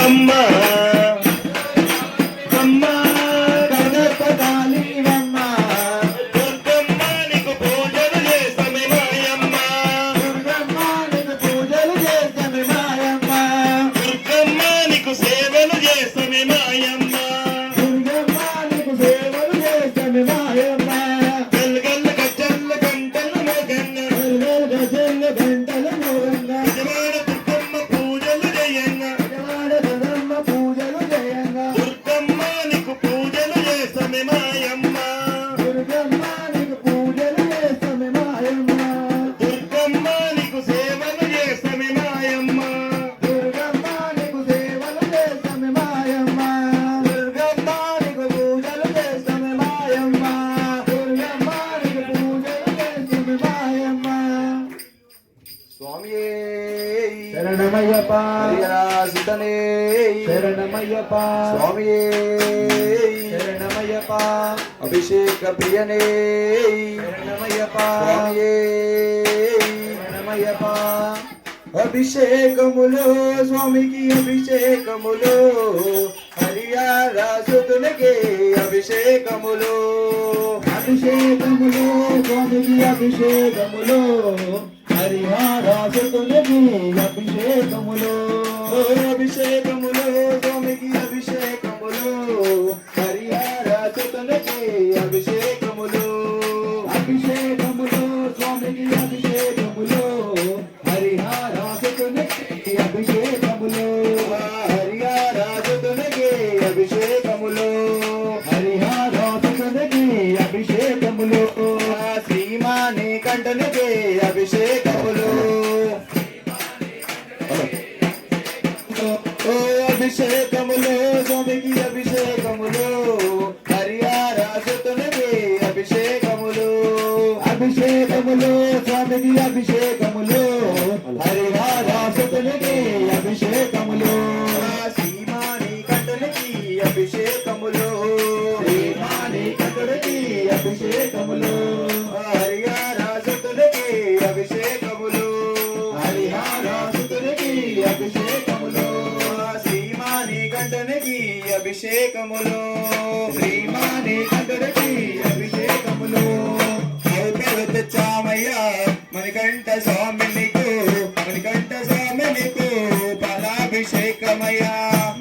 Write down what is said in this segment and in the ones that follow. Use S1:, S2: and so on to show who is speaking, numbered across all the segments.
S1: మాయమ్మ
S2: శరణమయ్యప్ప
S1: సుతనే
S2: శరణమయ్యప్ప
S1: స్వామియే
S2: శరణమయ్యప్ప
S1: అభిషేక ప్రియనే
S2: శరణమయ్యప్ప
S1: స్వామియే
S2: శరణమయ్యప్ప
S1: అభిషేకములో స్వామికి అభిషేకములో హరియారాసుతునికి అభిషేకములో
S2: అభిషేకములో స్వామికి అభిషేకములో హరిహరాసుతునికి అభిషేకములో
S1: అభిషేకములో స్వామికి అభిషేకములో హరిహరాసుతునికి అభిషేకములో
S2: అభిషేకములో స్వామికి అభిషేకములో హరిహరాసుతునికి అభిషేకములో
S1: హరిహరాసుతునికి అభిషేకములో
S2: హరిహరాసుతునికి అభిషేకములో
S1: శ్రీమాని కంఠనికి అభిషేకములు అభిషేకములు స్వామికి అభిషేకములు హరిహరాసుతునికి అభిషేకములు
S2: అభిషేకములో స్వామికి అభిషేకములో హరిహరాసుతునికి అభిషేకములో
S1: శ్రీమాని కంఠనికి అభిషేకములు
S2: శ్రీమాని కంఠుడికి అభిషేకములో
S1: హరిహరాసుతునికి అభిషేకములు
S2: హరిహరాసుతునికి అభిషేకములో
S1: శ్రీమాని కంఠనికి అభిషేకములు
S2: శ్రీమాని కంఠుడికి అభిషేకములో
S1: తెచ్చామయ్యా మణికంఠ స్వామి నీకు మణికంఠ స్వామి నీకు పాలాభిషేకమయ్యా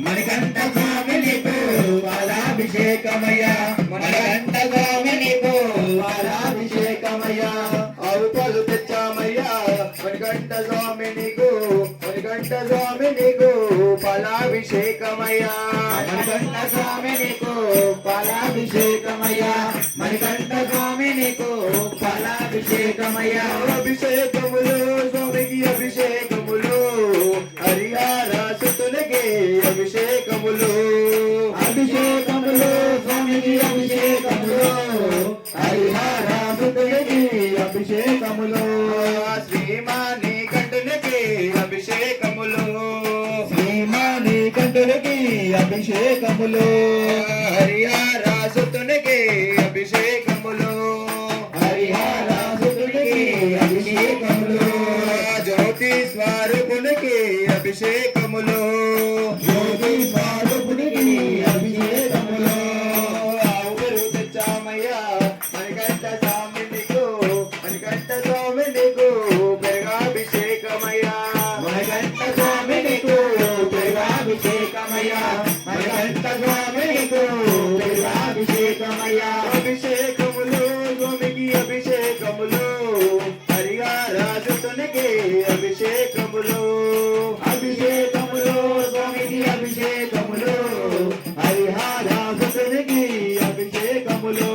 S2: మణికంఠ స్వామి నీకు పాలాభిషేకమయ్యా
S1: మణికంఠ స్వామి నీకు
S2: పాలాభిషేకమయ్యా
S1: ఆవుపాలు తెచ్చామయ్యా మణికంఠ స్వామి నీకు మణికంఠ స్వామి నీకు పాలాభిషేకమయ్యా
S2: మణికంఠ స్వామి నీకు పాలాభిషేకమయ్యా మణికంఠ స్వామి నీకు పాలాభిషేకమయ్యా
S1: అభిషేకములు స్వామికి అభిషేకములు హరిహరాసుతునికి అభిషేకములు
S2: అభిషేకములు స్వామికి అభిషేకములు హరిహరాసుతునికి అభిషేకములు
S1: శ్రీమాని కంఠునికి అభిషేకములు
S2: శ్రీమాని కంఠునికి అభిషేకములు
S1: హరిహరాసుతునికి అభిషేకములు
S2: హరిహరాసుతునికి అభిషేకములు
S1: జ్యోతి స్వరూపునికి అభిషేకములు
S2: జ్యోతి స్వరూపునికి అభిషేకములు
S1: ఆవురు తెచ్చామయ్యా మణికంఠ స్వామి నీకు మణికంఠ స్వామి నీకు పెరుగాభిషేకమయ్యా
S2: మణికంఠ స్వామి నీకు పెరుగాభిషేకమయ్యా మణికంఠ స్వామి నీకు పెరుగాభిషేకమయ్యా
S1: అభిషేకములు స్వామికి అభిషేకములు హరిహరాసుతునికి అభిషేకములు
S2: అభిషేకములు స్వామికి అభిషేకములు హరిహరాసుతునికి అభిషేకములు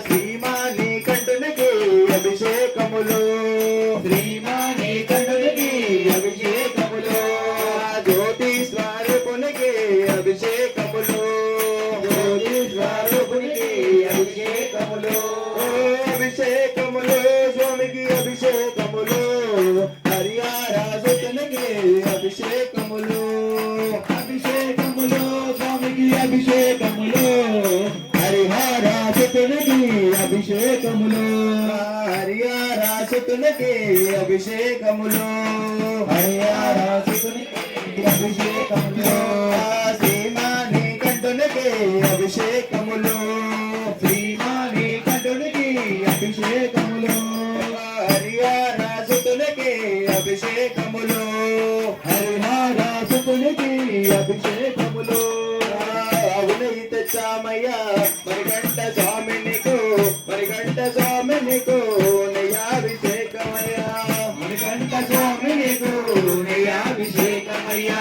S1: శ్రీమాని కంఠునికి అభిషేకములు
S2: శ్రీమాని కంఠునికి అభిషేకములు
S1: జ్యోతి స్వరూపునికి అభిషేకములు
S2: జ్యోతి స్వరూపునికి అభిషేకములు
S1: అభిషేకములు స్వామికి అభిషేకములు హరిహరాసుతునికి అభిషేకములు
S2: అభిషేకములు స్వామికి అభిషేకములు హరిహరాసుతునికి అభిషేకములు
S1: హరిహరాసుతునికి అభిషేకములు
S2: హరిహరాసుతునికి అభిషేకములు సుతునికి అభిషేకములు
S1: అవునై తెచ్చామయ్యా మణికంఠ స్వామి నీకు మణికంఠ స్వామి నీకు నెయ్యాభిషేకమయ్యా
S2: మణికంఠ స్వామి నీకు నెయ్యాభిషేకమయ్యా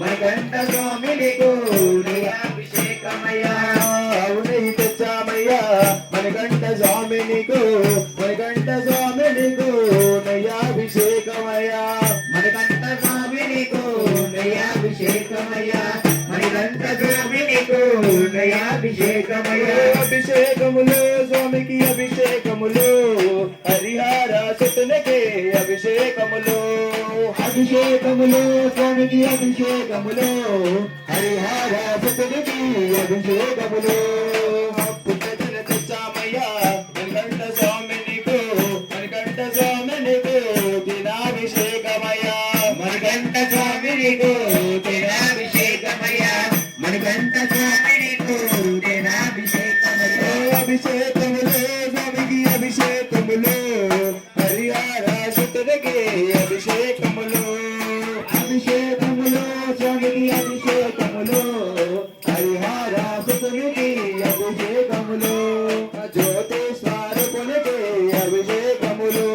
S2: మణికంఠ స్వామి నీకు నెయ్యాభిషేకమయ్యా
S1: అవునై తెచ్చామయ్యా మణికంఠ స్వామి నీకు మణికంఠ స్వామి నీకు నెయ్యాభిషేకమయ్యా
S2: మణికంఠ స్వామి నీకు నెయ్యాభిషేకమయ్యా మణికంఠ స్వామి నీకు నెయ్యాభిషేకమయ్యా
S1: అభిషేకములు స్వామికి అభిషేకములు హరిహర సుతునికి అభిషేకములు
S2: అభిషేకములు స్వామికి అభిషేకములు హరిహర సుతునికి అభిషేకములు
S1: పుట్టదిన తెచ్చామయ్యా మణికంఠ స్వామి నీకు మణికంఠ స్వామి నీకు దినాభిషేకమయ్యా
S2: మణికంఠ స్వామి నీకు దినాభిషేకమయ్యా మణికంఠ స్వామి నీకు దినాభిషేకమయ్యా
S1: అభిషేకములు స్వామికి అభిషేకములు హరిహర సుతునికి అభిషేకములు
S2: అభిషేకములు స్వామికి అభిషేకములు హరిహర సుతునికి అభిషేకములు
S1: జ్యోతి స్వరూపునికి అభిషేకములు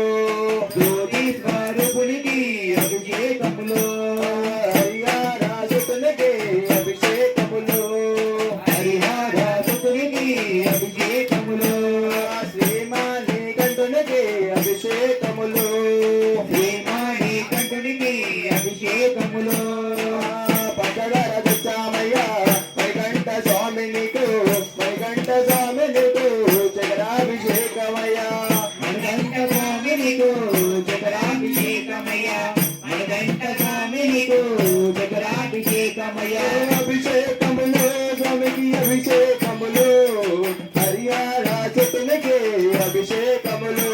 S2: జ్యోతి స్వరూపునికి అభిషేకములు
S1: హరిహర సుతునికి అభిషేకములు
S2: హరిహర సుతునికి అభిషేకములు
S1: శ్రీమాని కంఠునికి అభిషేకములు
S2: శ్రీమాణి కంఠునికి అభిషేకములు
S1: పంచదార తెచ్చామయ్యా వైకంఠ స్వామి నీకు వైకంఠ స్వామి నీకు చక్రాభిషేకమయ్యా
S2: మణికంఠ స్వామి నీకు చక్రాభిషేకమయ్యా మణికంఠ స్వామి నీకు చక్రాభిషేకమయ్యా
S1: అభిషేకములు స్వామికి అభిషేకములు హరిహర సుతునికి అభిషేకములు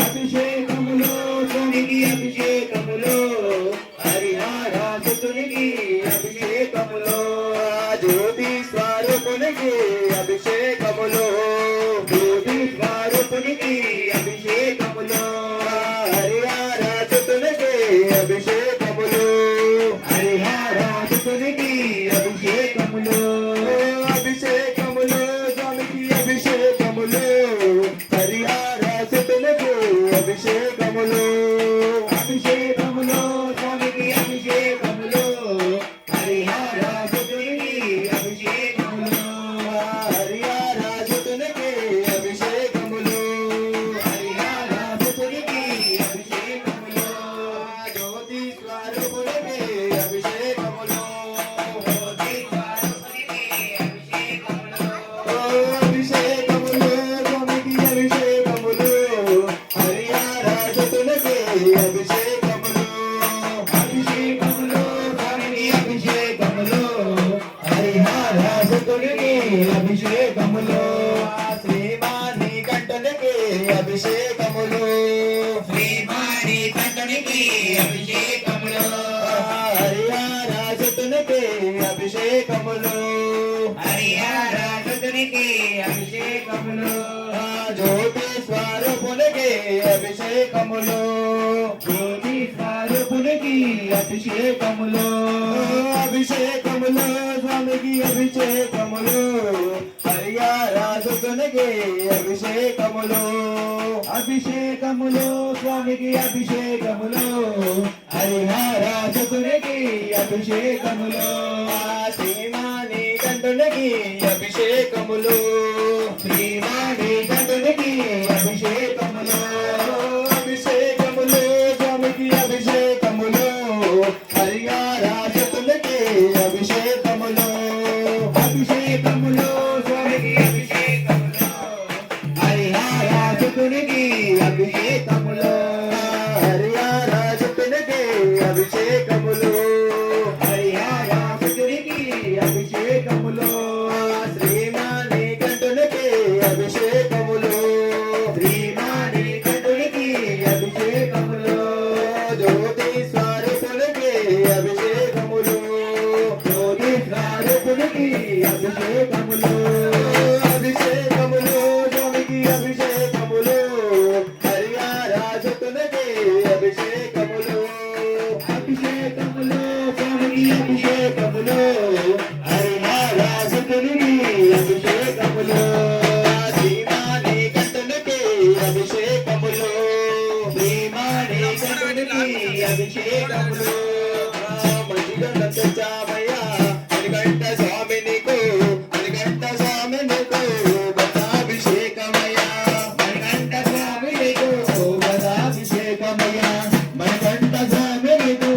S2: అభిషేకములు స్వామికి అభిషేకములు హరిహర సుతునికి అభిషేకములు
S1: జ్యోతి స్వరూపునికి అభిషేకములు
S2: జ్యోతి స్వరూపునికి అభిషేకములు
S1: హరిహర సుతునికి అభిషేకములు
S2: హరిహర సుతునికి అభిషేకములు
S1: అభిషేకములు స్వామికి అభిషేకములు హరిహర సుతునికి అభిషేకములు
S2: అభిషేకములు స్వామికి అభిషేకములు హరిహర సుతునికి అభిషేకములు
S1: హరిహర సుతునికి అభిషేకములు
S2: హరిహర సుతునికి అభిషేకములు
S1: జ్యోతి స్వరూపునికి అభిషేకములు
S2: జ్యోతి స్వరూపునికి అభిషేకములు
S1: అభిషేకములు స్వామికి అభిషేకములు హరిహర సుతునికి అభిషేకములు
S2: అభిషేకములు స్వామికి అభిషేకములు హరిహర సుతునికి అభిషేకములు
S1: శ్రీమాని కంఠునికి అభిషేకములు
S2: శ్రీమాణి కంఠునికి అభిషేకములు
S1: హరిహర సుతునికి అభిషేకములు
S2: హరిహర సుతునికి అభిషేకములు
S1: జ్యోతి స్వరూపునికి అభిషేకములు
S2: జ్యోతి స్వరూపునికి అభిషేకములు
S1: అభిషేకములు స్వామికి అభిషేకములు హరిహర సుతునికి అభిషేకములు
S2: అభిషేకములు స్వామికి అభిషేకములు హరిహర సుతునికి అభిషేకములు
S1: శ్రీమాని కంఠునికి అభిషేకములు
S2: శ్రీమాణి కంఠునికి అభిషేకములు
S1: అభిషేకములు స్వామికి అభిషేకములు హరిహర సుతునికి అభిషేకములు
S2: అభిషేకములు స్వామికి అభిషేకములు హరిహర సుతునికి అభిషేకములు
S1: హరిహర సుతునికి అభిషేకములు
S2: హరిహర సుతునికి అభిషేకములు
S1: శ్రీమాని కంఠునికి అభిషేకములు
S2: శ్రీమాణి కంఠునికి అభిషేకములు
S1: జ్యోతి స్వరూపునికి అభిషేకములు
S2: జ్యోతి స్వరూపునికి అభిషేకములు
S1: అభిషేకములు స్వామికి అభిషేకములు హరిహర సుతునికి అభిషేకములు
S2: అభిషేకములు స్వామికి అభిషేకములు హరిహరాసుతునికి అభిషేకములు
S1: శ్రీమాని కంటునికి అభిషేకములు
S2: శ్రీమాని కంటునికి అభిషేకములు
S1: మంచిగా తెచ్చామయ్యా మణికంఠ స్వామి నీకు మణికంఠ స్వామి నీకు గతాభిషేకమయ్యా
S2: మణికంఠ స్వామి నీకు గదాభిషేకమయ్యా మణికంఠ స్వామి నీకు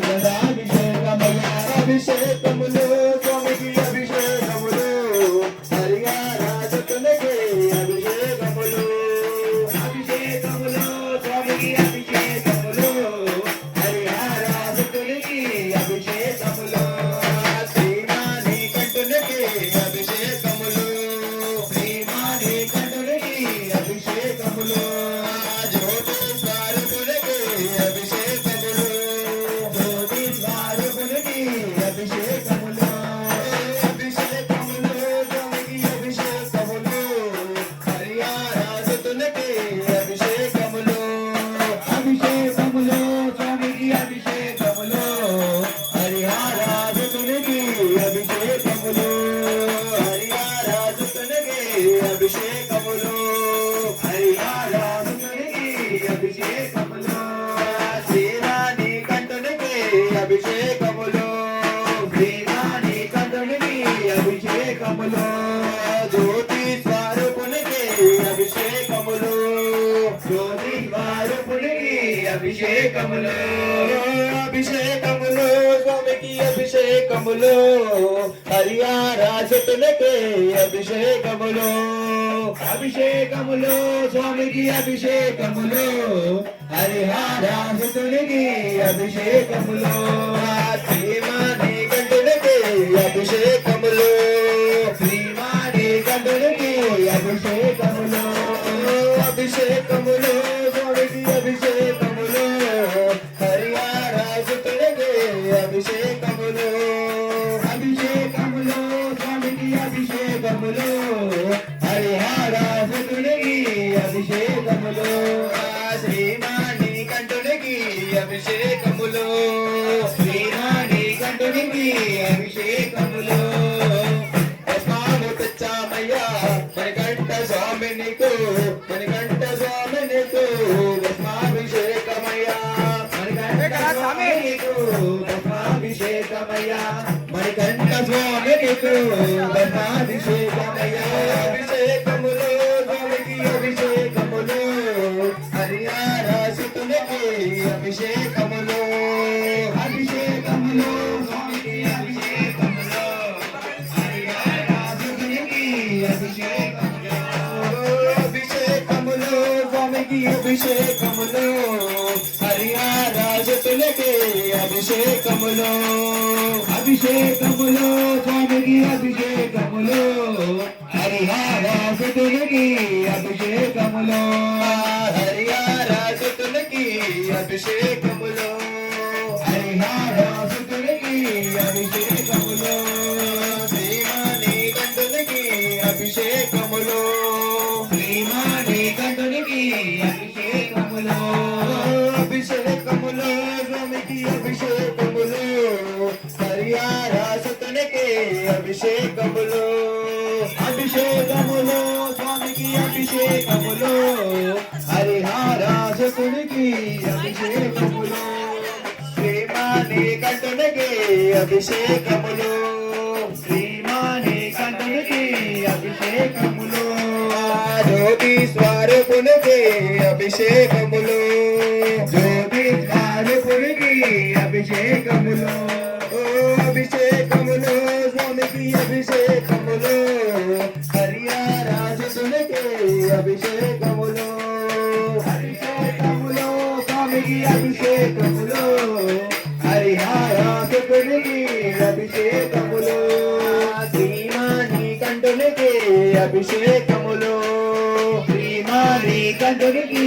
S2: గదాభిషేకమయ్యా
S1: అభిషేకములు స్వామికి అభిషేకములు హరిహరాసుతునికి అభిషేకములు
S2: అభిషేకములు స్వామికి అభిషేకములు హరిహరాసుతునికి అభిషేకములు
S1: శ్రీమాని కంటునికి అభిషేకములు
S2: శ్రీమాని కంఠునికి అభిషేకములు
S1: జ్యోతి స్వరూపునికి అభిషేకములు
S2: జ్యోతి స్వరూపునికి అభిషేకములు
S1: అభిషేకములు స్వామికి అభిషేకములు హరిహరాసుతునికి అభిషేకములు
S2: అభిషేకములు స్వామికి అభిషేకములు హరిహరాసుతునికి అభిషేకములు
S1: హరిహరాసుతునికి అభిషేకములు
S2: హరిహరాసుతునికి అభిషేకములు
S1: శ్రీరాణి కంటునికి అభిషేకములు
S2: శ్రీరాణి కంఠునికి అభిషేకములు
S1: జ్యోతి స్వరూపునికి అభిషేకములు
S2: జ్యోతి స్వరూపునికి అభిషేకములు
S1: అభిషేకములు స్వామికి అభిషేకములు హరిహరాసుతునికి అభిషేకములు
S2: అభిషేకములు స్వామికి అభిషేకములు హరిహరాసుతునికి అభిషేకములు
S1: శ్రీమాని కంటునికి అభిషేకములు
S2: శ్రీమాని కంఠునికి అభిషేకములు
S1: అభిషేకములు స్వామికి అభిషేకములు హరిహరాసుతునికి అభిషేకములు
S2: అభిషేకములు స్వామికి అభిషేకములు హరిహరాసుతునికి అభిషేకములు
S1: శ్రీమాని కంటునికి అభిషేకములు
S2: శ్రీరాణి కంఠునికి అభిషేకములు
S1: స్నాము తెచ్చామయ్యా మణికంఠ స్వామి నీకు మణికంఠ స్వామి నీకు భస్మాభిషేకమయ్యా
S2: మణికంఠ స్వామికు భస్మాభిషేకమయ్యా మణికంఠ స్వామికు భస్మాభిషేకమయ్యా
S1: అభిషేకములు స్వామికి అభిషేకములు హరిహరాసుతునికి అభిషేకములు
S2: అభిషేకములు స్వామికి అభిషేకములు హరిహరాసుతునికి అభిషేకములు
S1: అభిషేకములు స్వామికి అభిషేకములు హరిహరాసుతునికి అభిషేకములు
S2: అభిషేకములు స్వామికి అభిషేకములు హరిహరాసుతునికి అభిషేకములు
S1: హరిహరాసుతునికి అభిషేకములు
S2: హరిహరాసుతునికి అభిషేకములు
S1: శ్రీమాని కంటునికి అభిషేకములు
S2: శ్రీమాని కంఠునికి అభిషేకములు
S1: అభిషేకములు స్వామికి అభిషేకములు హరిహరాసుతునికి అభిషేకములు
S2: అభిషేకములు స్వామికి అభిషేకములు హరిహరాసుతునికి అభిషేకములు
S1: శ్రీమాని కంటునికి అభిషేకములు
S2: శ్రీమాని కంఠునికి అభిషేకములు
S1: జ్యోతి స్వరూపునికి అభిషేకములు
S2: జ్యోతి స్వరూపునికి అభిషేకములు
S1: అభిషేకములు స్వామికి అభిషేకములు హరిహరాసుతునికి అభిషేకములు
S2: అభిషేకములు స్వామికి అభిషేకములు హరిహరాసుతునికి అభిషేకములు
S1: శ్రీమాని కంటునికి అభిషేకములు
S2: శ్రీమాని కంఠునికి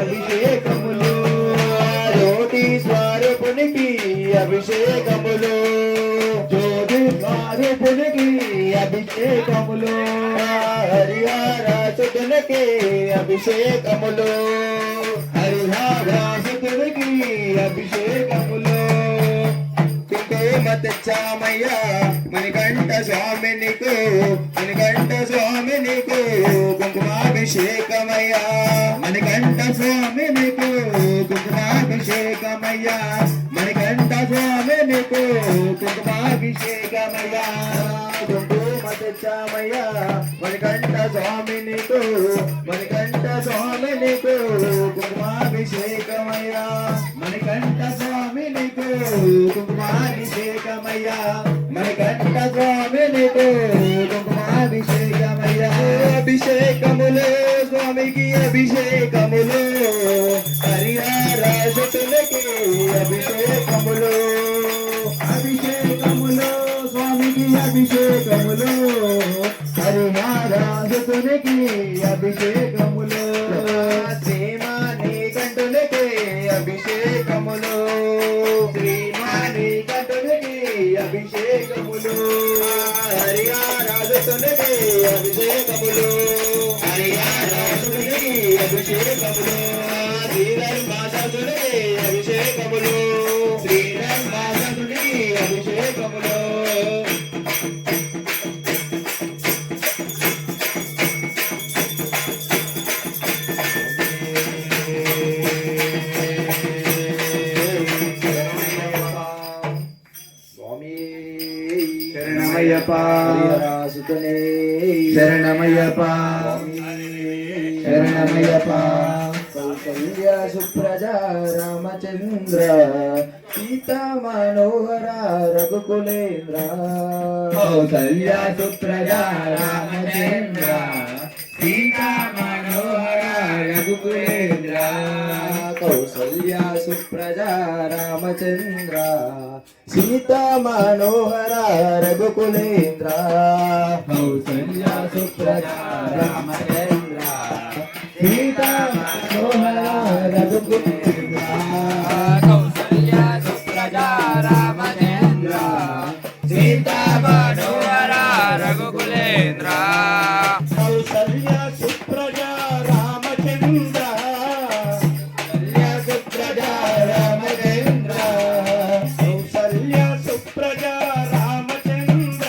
S2: అభిషేకములు
S1: జ్యోతి స్వరూపునికి అభిషేకములు
S2: జ్యోతి స్వరూపునికి అభిషేకములు
S1: హరిహరాసుతునికి అభిషేకములు
S2: హరిహరాసుతునికి అభిషేకములు
S1: పింకే కుంకుమ తెచ్చామయ్యా మణికంఠ స్వామి నీకు మణికంఠ స్వామి నీకు కుంకుమాభిషేకమయ్యా మణికంఠ స్వామి నీకు కుంకుమాభిషేకమయ్యా మణికంఠ స్వామి నీకు కుంకుమాభిషేకమయ్యా కుంకుమ తెచ్చామయ్యా మణికంఠ స్వామి నీకు మణికంఠ స్వామి నీకు కుంకుమాభిషేకమయ్యా మణికంఠ స్వామి నీకు కుంకుమాభిషేకమయ్యా మణికంఠ స్వామి నీకు కుంకుమాభిషేకమయ్యా అభిషేకములు స్వామికి అభిషేకములు హరిహరాజులకి అభిషేకములు అభిషేకములు స్వామికి అభిషేకములు హరిహరాజులకి అభిషేకములు శ్రీమాని కంఠులకి అభిషేకములు శ్రీమాని కంఠులకి అభిషేకములు హరిహరాజులకి అభిషేకములు హరిహరాజులకి అభిషేకములు శ్రీధర్మాసులకి అభిషేకములు శ్రీధర్మాసులకి అభిషేకములు
S2: శరణమయ్యప్ప
S1: హరిహరాసుతనే
S2: శరణమయ్యప్ప శరణమయ్యప్ప
S1: కౌసల్య సుప్రజ రామచంద్ర సీతా మనోహర రఘుకులేంద్ర
S2: కౌసల్య సుప్రజ రామచంద్ర సీతా మనోహర రఘుకులేంద్ర
S1: కౌసల్య సుప్రజ రామచంద్ర సీతా మనోహర రఘుకులేంద్ర
S2: కౌసల్య సుప్రజ రామచంద్ర సీతా మనోహర రఘుకులేంద్ర
S3: కౌసల్య సుప్రజ రామచంద్ర సీతా మనోహర రఘుకులేంద్ర
S1: కౌసల్య సుప్రజ రామచంద్ర కౌసల్య సుప్రజ రామచంద్ర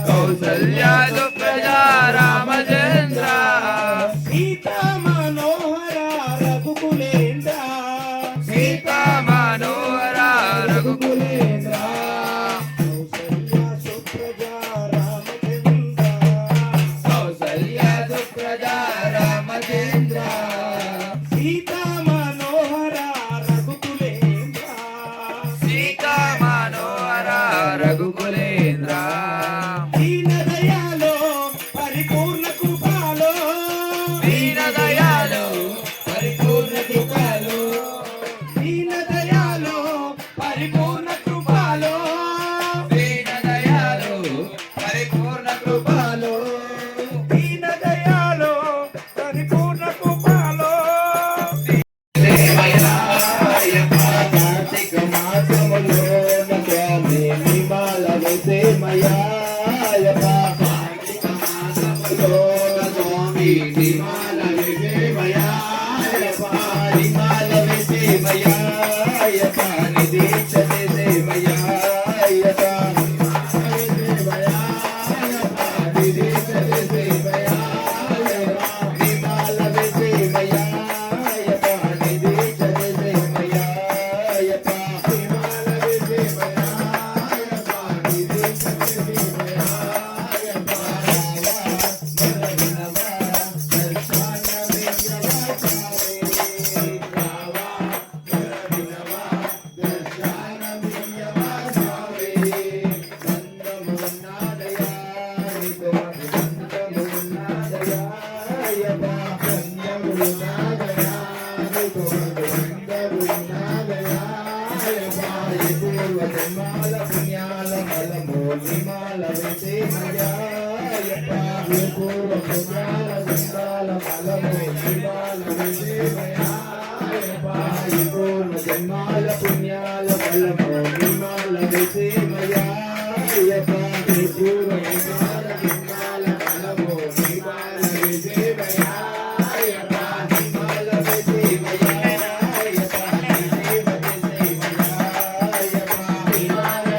S3: కౌసల్య సుప్రజ రామచంద్ర
S1: సీతా మనోహర రఘుకులేంద్ర
S3: సీతా మనోహర రఘుకులేంద్ర
S1: కౌసల్య సుప్రజ రామచంద్ర
S3: కౌసల్య సుప్రజ రామచంద్ర
S1: సీతా మనోహర రఘుకులేంద్ర
S3: సీతా మనోహర రఘుకులేంద్ర
S1: దీన దయాలో పరిపూర్ణ కృపాలో
S3: దీన దయాలు పరిపూర్ణ కృపలు
S1: దీన దయాలో పరిపూర్ణ కృపాలో
S3: దీన దయాలు పరిపూర్ణ కృపలు
S1: దీన దయాలో పరిపూర్ణ కృపాలో కార్తీక మాసములో స్వామి నిమాల వేసేమయాయప్ప కార్తీక మాసములో స్వామి నిమాల వేసేమయాయప్ప నిమాల వేసేమయాయప్ప నిదీక్ష చేసేమయాయప్ప నిదీక్ష చేసేమయాయప్ప నిమాల వేసేమయాయప్ప నిదీక్ష చేసేమయాయప్ప నిమాల వేసేమయాయప్ప నిదీక్ష చేసేమయాయప్ప జన్మాల పుణ్యాల బలమో నిమాల విసేమయాయప్ప పూర్వ జన్మాల పుణ్యాల బలమో నిమాల విసేమయాయప్ప నిమాల విసేమయాయప్ప నిసేమ విసేమయాయప్ప నిమాల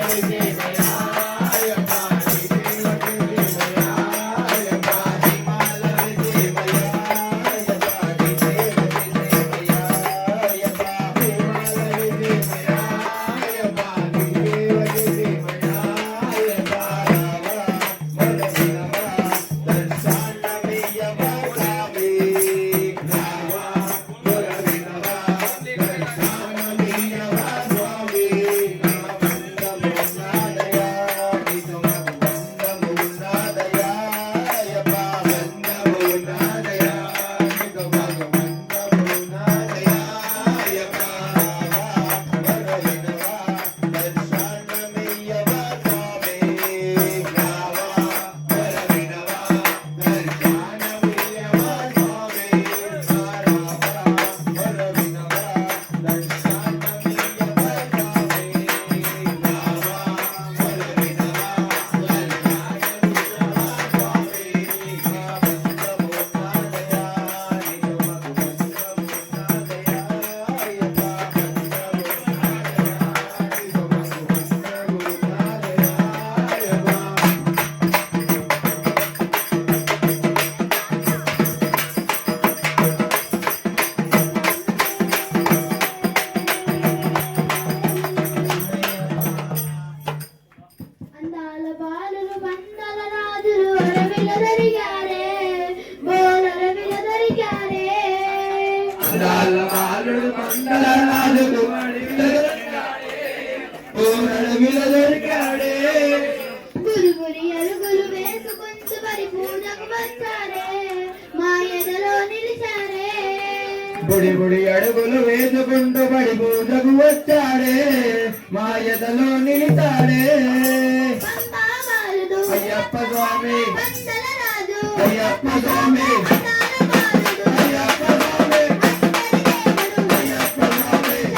S4: అందాల బాలులు మందల రాజులు అడవిలో దొరికారే బోలరవిల దొరికారే
S2: అందాల బాలుడు మందల రాజులు అడవిలో దొరికాడే
S4: గురి గురి అరుగులు వేసుకుంటూ మరి పూజకు వచ్చారే మా ఎదలో నిలిచారే
S2: బుడి బుడి అడుగులు వేసుకుంటూ బడి పూజకు వచ్చాడే మా ఎదలో నిలిచాడే
S4: పంపా బాలుడు
S2: అయ్యప్ప స్వామి
S4: మందల రాజు
S2: అయ్యప్ప స్వామి
S4: అందాల బాలుడు
S2: అయ్యప్ప స్వామి
S4: దేవుడు
S2: అయ్యప్ప స్వామి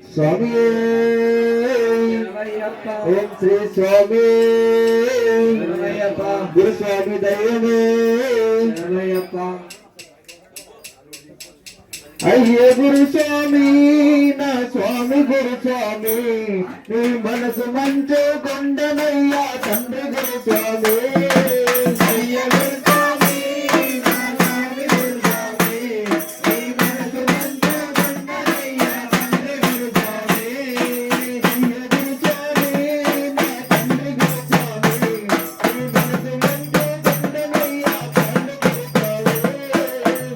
S2: స్వామి ఓం శ్రీ స్వామి గురు స్వామి దైవమే అయ్యే గురు స్వామి నా స్వామి గురు స్వామి నీ మనసు మంచు కొండనయ్యా తండ్రి గురు స్వామి అయ్య గురు స్వామి నా స్వామి గురు స్వామి నీ మనసు మంచు కొండనయ్యా తండ్రి గురు స్వామి అయ్య గురు స్వామి నా తండ్రి గురు స్వామి నీ మనసు మంచు కొండనయ్యా తండ్రి గురు స్వామి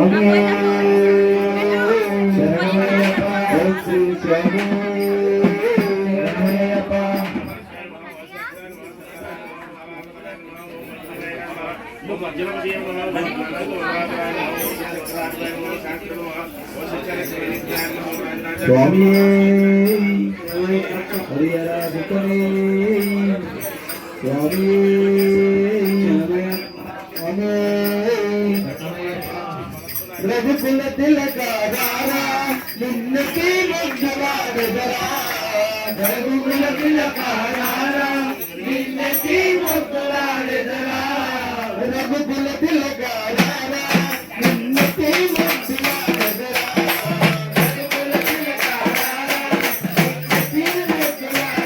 S2: స్వామి శరణమయ్యప్ప ఓం శ్రీ స్వామి శరణమయ్యప్ప స్వామి హరిహరాధిపతి స్వామి రఘుకుల తిలకారా నిన్నకి ముగ్గులాడెదరా రఘుకుల తిలకారా నిన్నకి ముగ్గులాడెదరా రఘుకుల తిలకారా నిన్నకి ముగ్గులాడెదరా రఘుకుల తిలకారా నిన్నకి ముగ్గులాడెదరా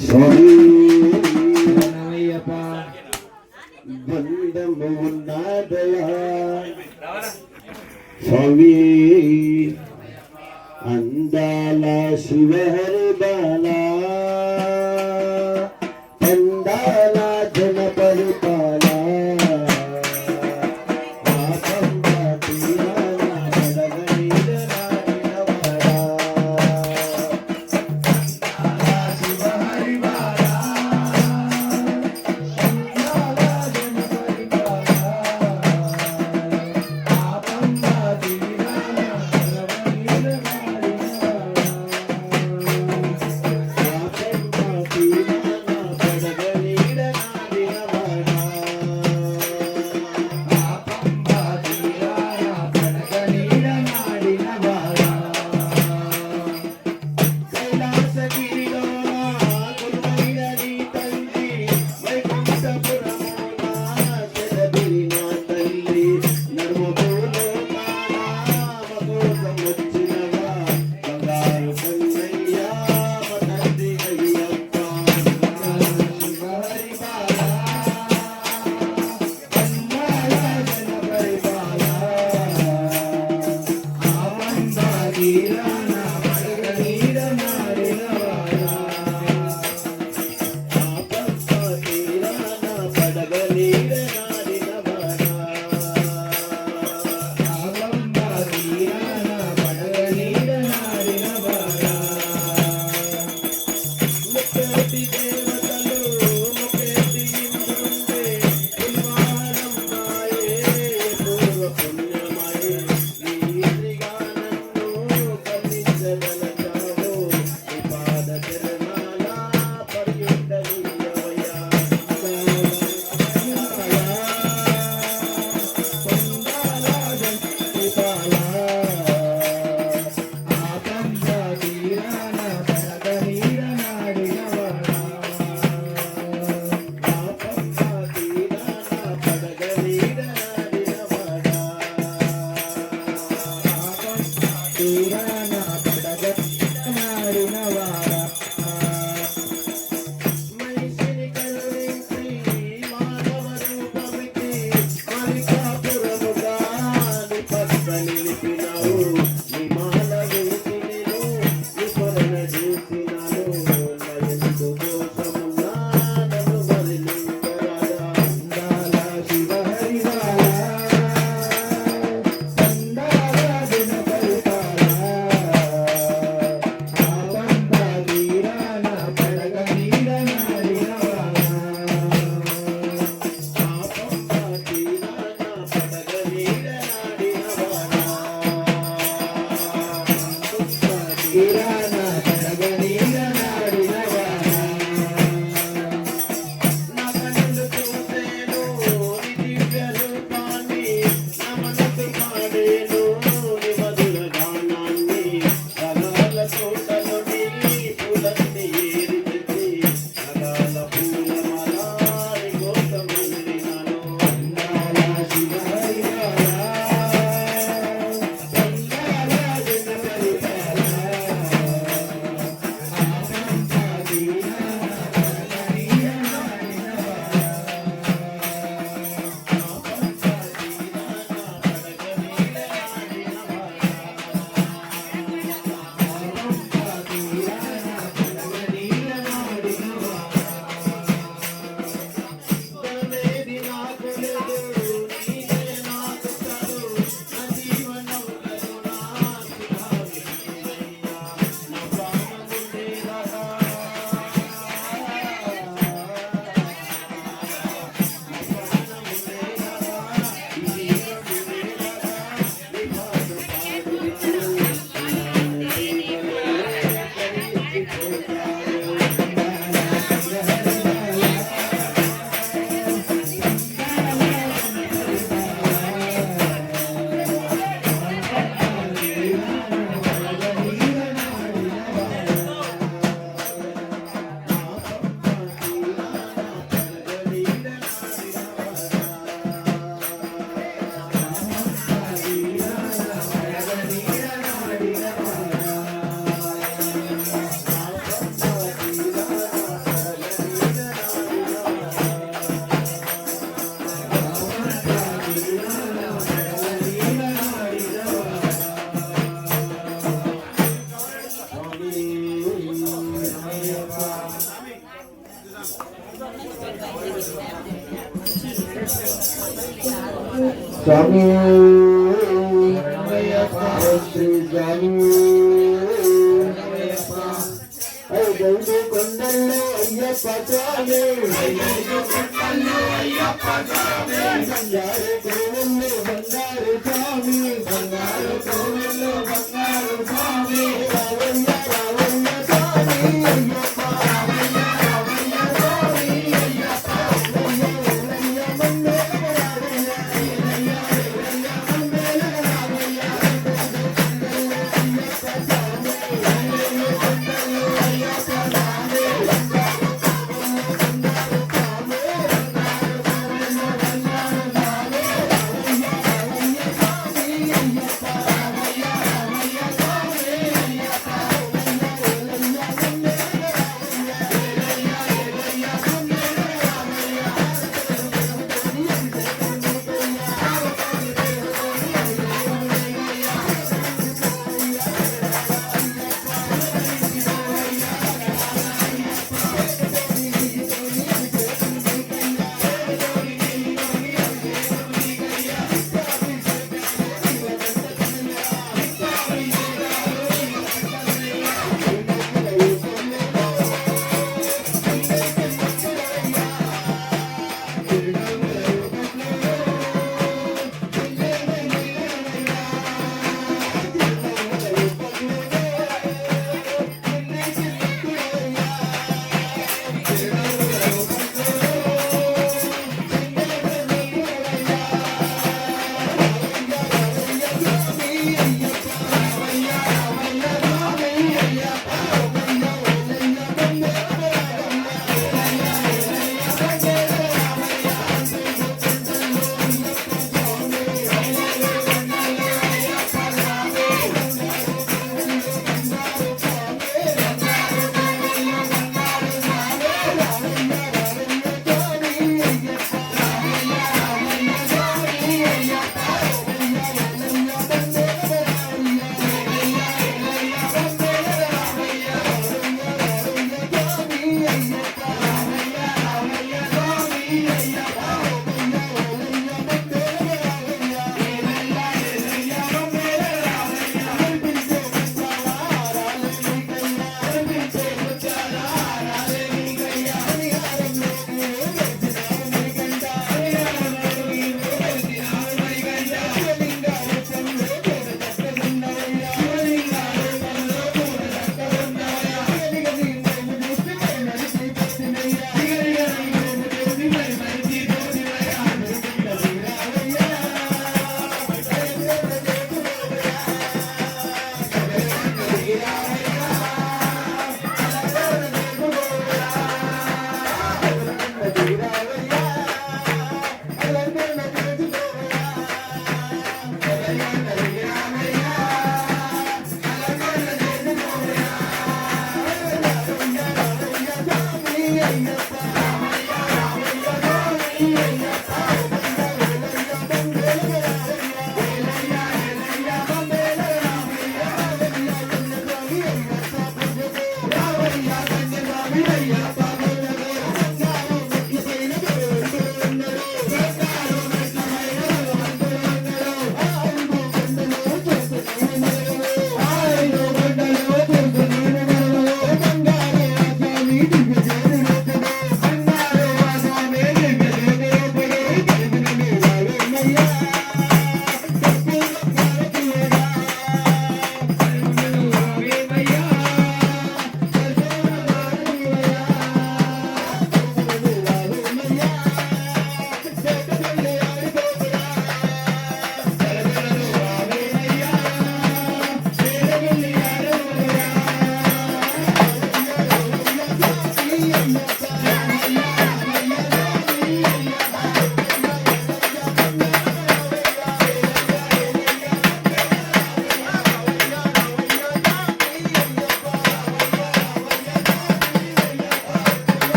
S2: స్వామి బంధము ఉన్నదయా స్వామి అందాల శివహరి బాలా అందాల జన పరిపాల స్వామి శ్రీ స్వామి ఐదు కొండల్లో అయ్యప్ప స్వామి బంగారు కోవెల్లో బంగారు స్వామి బంగారు కోవెల్లో బంగారు స్వామి రావయ్య రావయ్య స్వామి అయ్యప్ప రావయ్య రావయ్య స్వామి అయ్యప్ప రావయ్య మంగళ రావయ్య రావయ్య మంగళ రావయ్య అయ్యప్ప స్వామి అయ్యప్ప స్వామి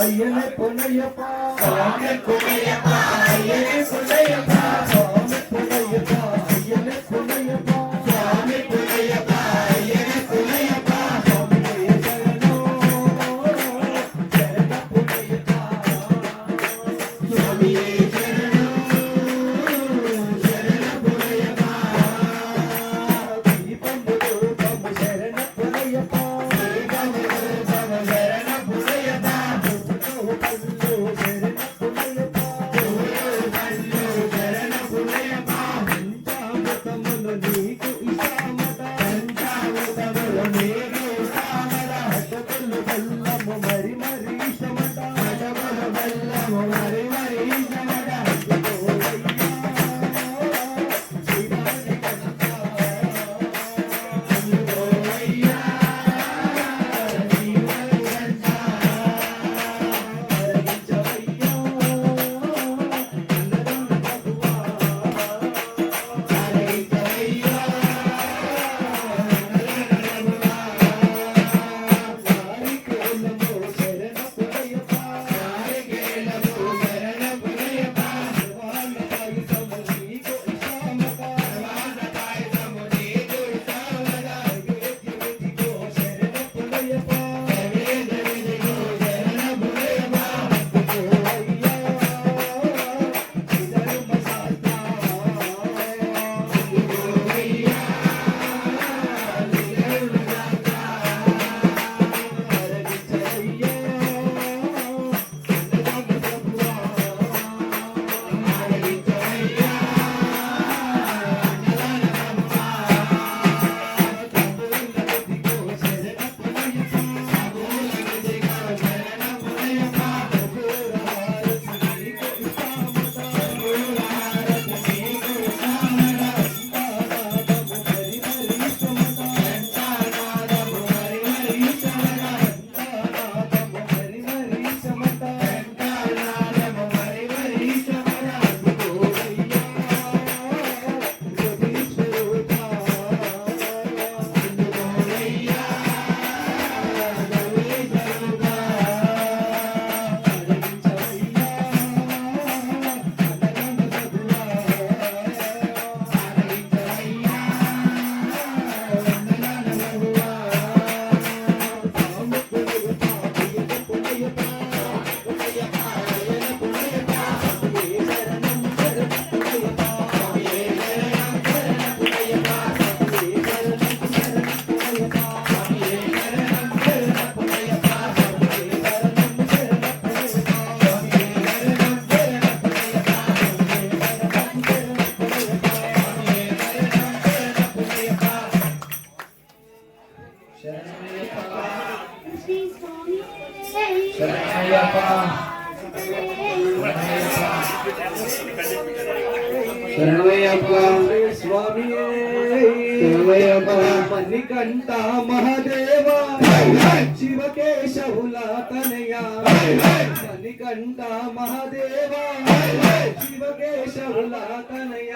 S2: అయ్యనే పొన్నయ్యప్ప
S1: స్వామి పునయ్యప్ప అయ్యనే పునయ్యప్ప
S2: స్వామి పొన్నయ్యప్ప అయ్యనే పొన్నయ్యప్ప
S1: స్వామి పునయ్యప్ప అయ్యనే పునయ్యప్ప
S2: స్వామియే శరణు శరణ పొన్నయ్యప్ప
S1: స్వామియే శరణు శరణ పునయ్యప్ప
S2: దీపము రూపము శరణ పొన్నయ్యప్ప
S1: శరణ పునయ్యప్ప
S2: పల్లు శరణ పొన్నయ్యప్ప
S1: పల్లు శరణ పునయ్యప్ప
S2: పంచామృతములు నీకు ఇస్తామట
S1: పంచామృతములు నీకు ఇస్తామట
S2: అటకలు బల్లము మరి మరి ఇష్టమట
S1: అటకుల బల్లము మరి మరి ఇష్టమట ఓయ్యా జీవనంతా హరితయ్యా నారికేలము శరణ పునయ్యప్ప సర్వాన్న పాయసము నీకు ఇస్తామట నైవేద్యమిదిగో శరణ పునయ్యప్ప ఓయ్యా
S4: శ్రీ స్వామి
S1: శరణయ్యప్ప శరణయ్యప్ప
S2: స్వామియే
S1: శరణయ్యప్ప
S2: మణికంఠ మహాదేవ శివకేశవుల తనయ మణికంఠ మహాదేవ శివకేశవుల తనయ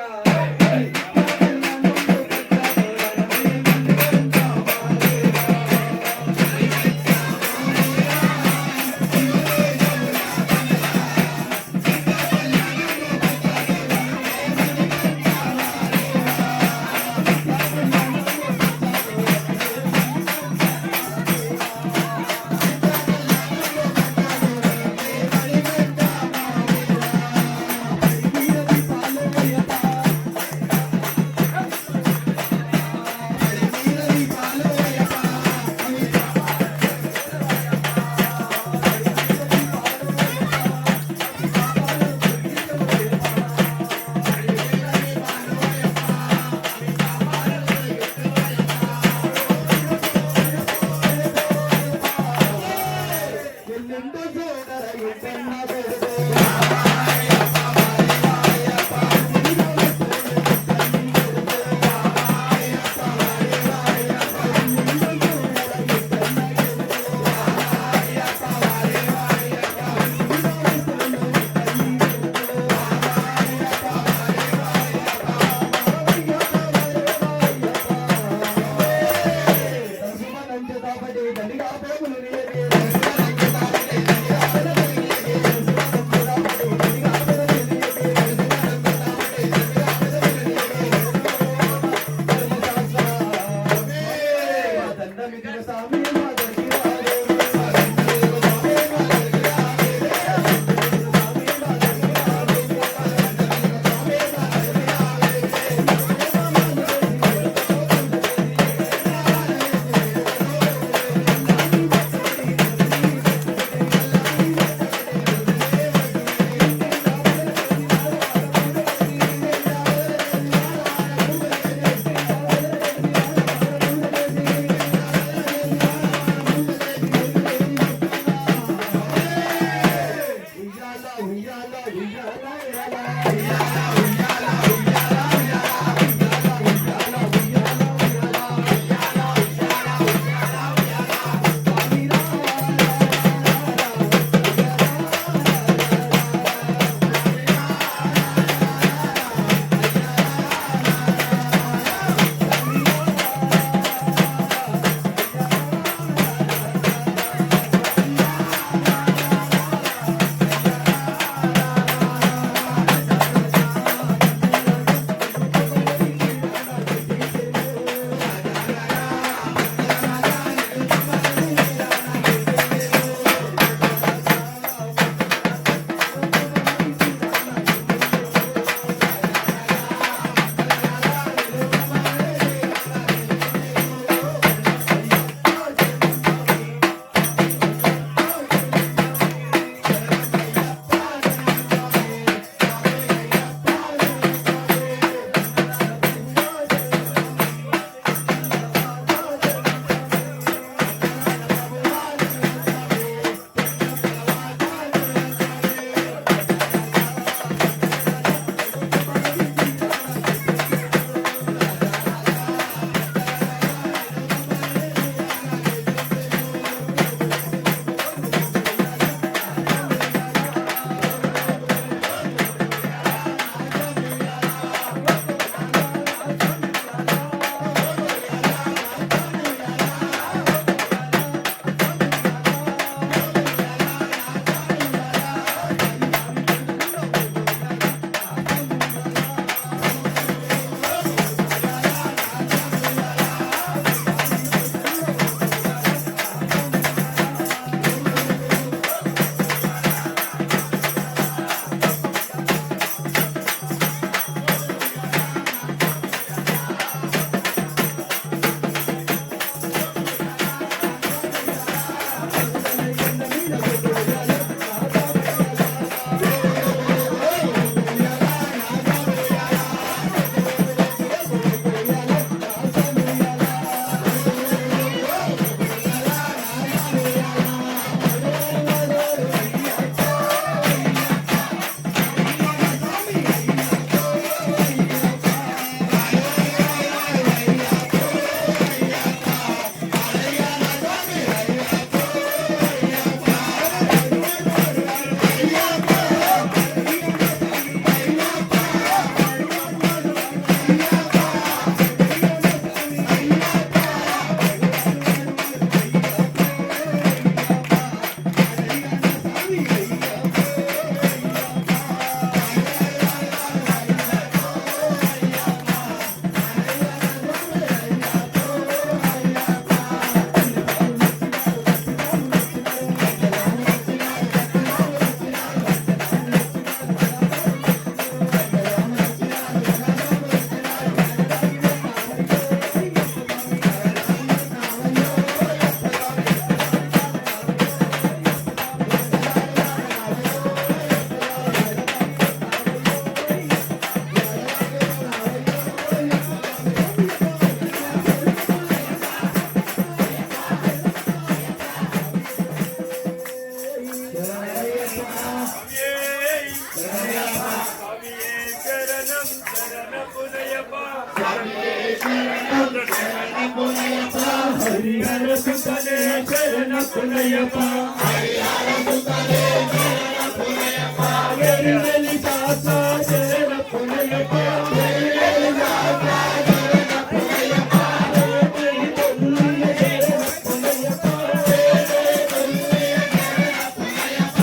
S2: పునయప్ప హరిహర సుతనే శరణ పునయప్ప హరిహర సుతనే శరణ పునయప్ప వెలివెలి దాస శరణ పునయప్ప వెలివెలి దాస శరణ పునయప్ప వెలివెలి తొల్లియ శరణ పునయప్ప వెలివెలి తొల్లియ శరణ పునయప్ప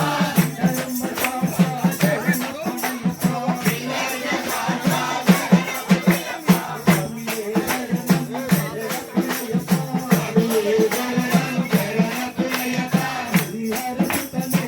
S2: ధర్మ దాస శరణ పునయప్ప వినయ దాస శరణ పునయప్ప హరిహర సుతనే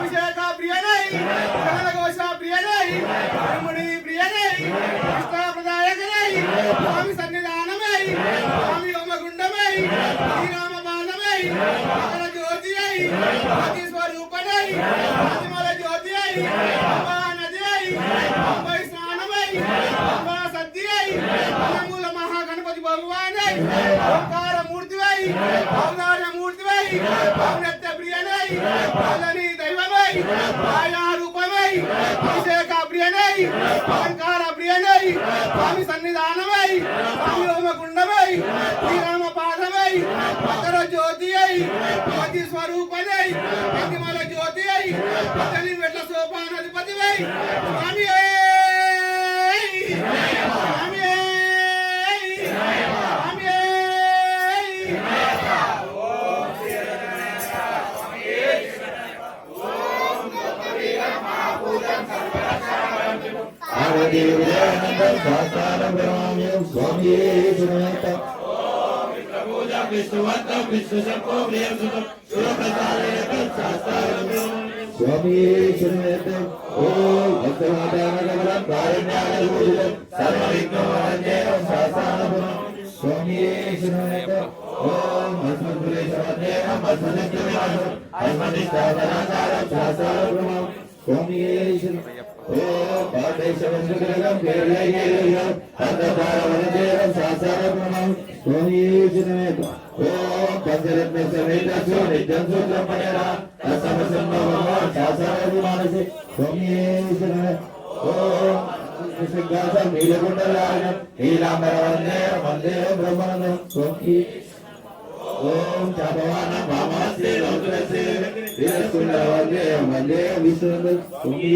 S1: అభిషేక ప్రియనై జలఘోష ప్రియనై బ్రహ్మణి ప్రియనై కృష్ణ ప్రదాయకనై స్వామి సన్నిధానమై స్వామి హోమగుండమై శ్రీరామ బాలమై మకర జ్యోతి అయి జ్యోతి స్వరూపనై ఆదిమల జ్యోతి అయి అంబా నది అయి అంబై స్నానమై అంబా సద్ది అయి మూల మహాగణపతి భగవానై ఓంకార మూర్తివై ఔదార్య మూర్తివై ఔన్నత్య ప్రియనై పాలని దైవమై మాయా రూపమై అభిషేక ప్రియనై అలంకార ప్రియనై స్వామి సన్నిధానమై స్వామి హోమకుండమై శ్రీరామ పాదమై మకర జ్యోతి అయి జ్యోతి స్వరూపనై అగ్నిమల జ్యోతి అయి పతని వెట్ల సోపానాధిపతివై స్వామి స్వామి స్వామి
S2: పార్వతీ విజయానందం శాస్త్రాల బ్రహ్మామ్యం స్వామి శరణయ్యప్ప
S3: పూజం విష్ణువంతం విష్ణు శంభో ప్రియంసుతం శివప్రసాదం శాస్త్రాల
S2: స్వామి శరణయ్యప్ప ఓం భక్తమాతానగరం కారుణ్యాలూజితం
S3: సర్వవిఘ్నోపంజేయం శాస్త్రాల
S2: స్వామి శరణయ్యప్ప ఓం భస్మపురేశవద్దేవం భస్మశక్తివినాశం హనుమతిష్టావనాచారం శాస్త్రాల బ్రహ్మం స్వామి శరణయ్యప్ప ఓం పాఠేశవంశగ్రహం కేరళైకేయం అంధకారవనదేవం శాస్త్రాల బ్రహ్మం స్వామి శరణయ్యప్ప ఓం పంచరత్న సమేతస్సు నిత్యం సూత్రం పడేరా తత్సమసంభవం శాస్త్రాల మానసి స్వామి శరణయ్యప్ప ఓం సింహాసం నీలకుండలాగం నీలాంబరవందే వందే బ్రహ్మానందం స్వామి ఓం చాపవాన మామాస్తే లోకరసే వీరసుందరవందే వందే విష్ణునందం స్వామి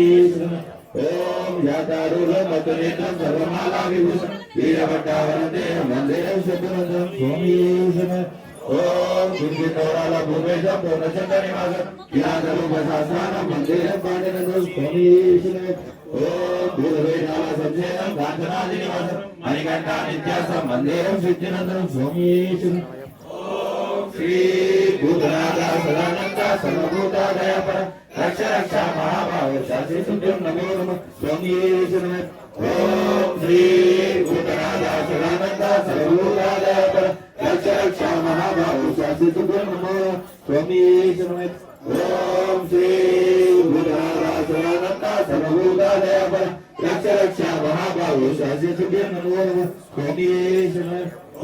S2: ఓం యాతారులో మతునేత్రం సర్వమాలా విభూషం వీరభట్టావరందే వందే శుభనందం స్వామి ఓం కుంజితోరాల భూమేశం పూర్ణచంద్ర నివాసం వినాశరూప శాస్త్రానం మందిరం పాండినందం స్వామి ఓం భూతవేదాల సంజయం కాంచనాది నివాసం మణికంఠ నిత్యాసం మందిరం సిద్ధినందనం స్వామి శ్రీ భూతనాథ సదానంద సర్వభూత దయాపర రక్ష రక్ష మహాభావ శాస్త్రి సుభ్యం నమో నమ స్వామి ఓం శ్రీ భూతనాథ సదానంద సర్వభూత దయాపర రక్ష రక్ష మహాభావ శాస్త్రి సుభ్యం నమో స్వామి ఓం శ్రీ భూతనాథ సదానంద సర్వభూత దయాపర రక్ష రక్ష మహాభావ శాస్త్రి సుభ్యం నమో నమ స్వామి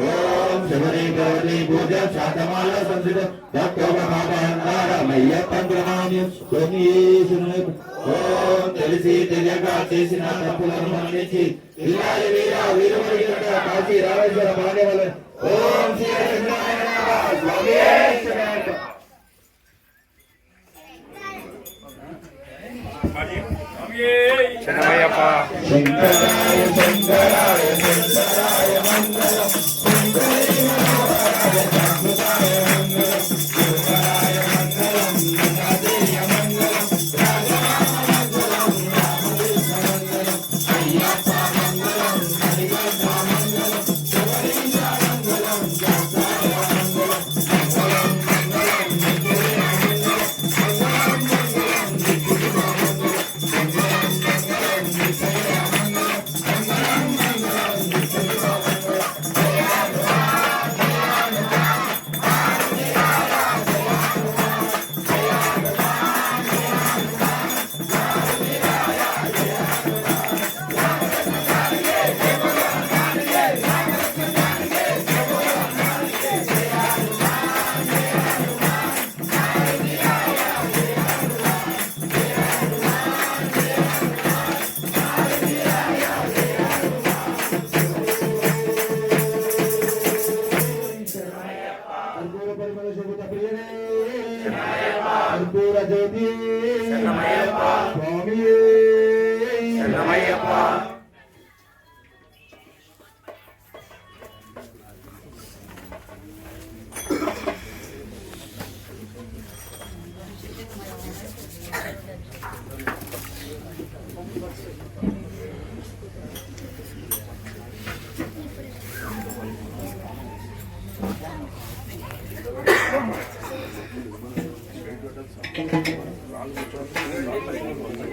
S2: ఓం శబరి గౌరీ పూజ శాతమాల సంసిత భక్తమయ్యప్పన్ ప్రణామ్యం స్వామి ఓం తెలిసి తెలియక చేసిన తప్పులను మన్నించి వీరాలి వీర వీరమణి కాశీ రామేశ్వర భాగ్యవల ఓం శ్రీ స్వామి
S3: శరణమయ్యప్ప
S2: శంకరాయ శంకరాయ శంకరాయ మంగళం కర్పూర జ్యోతి స్వామి
S3: శరణమయ్యప్ప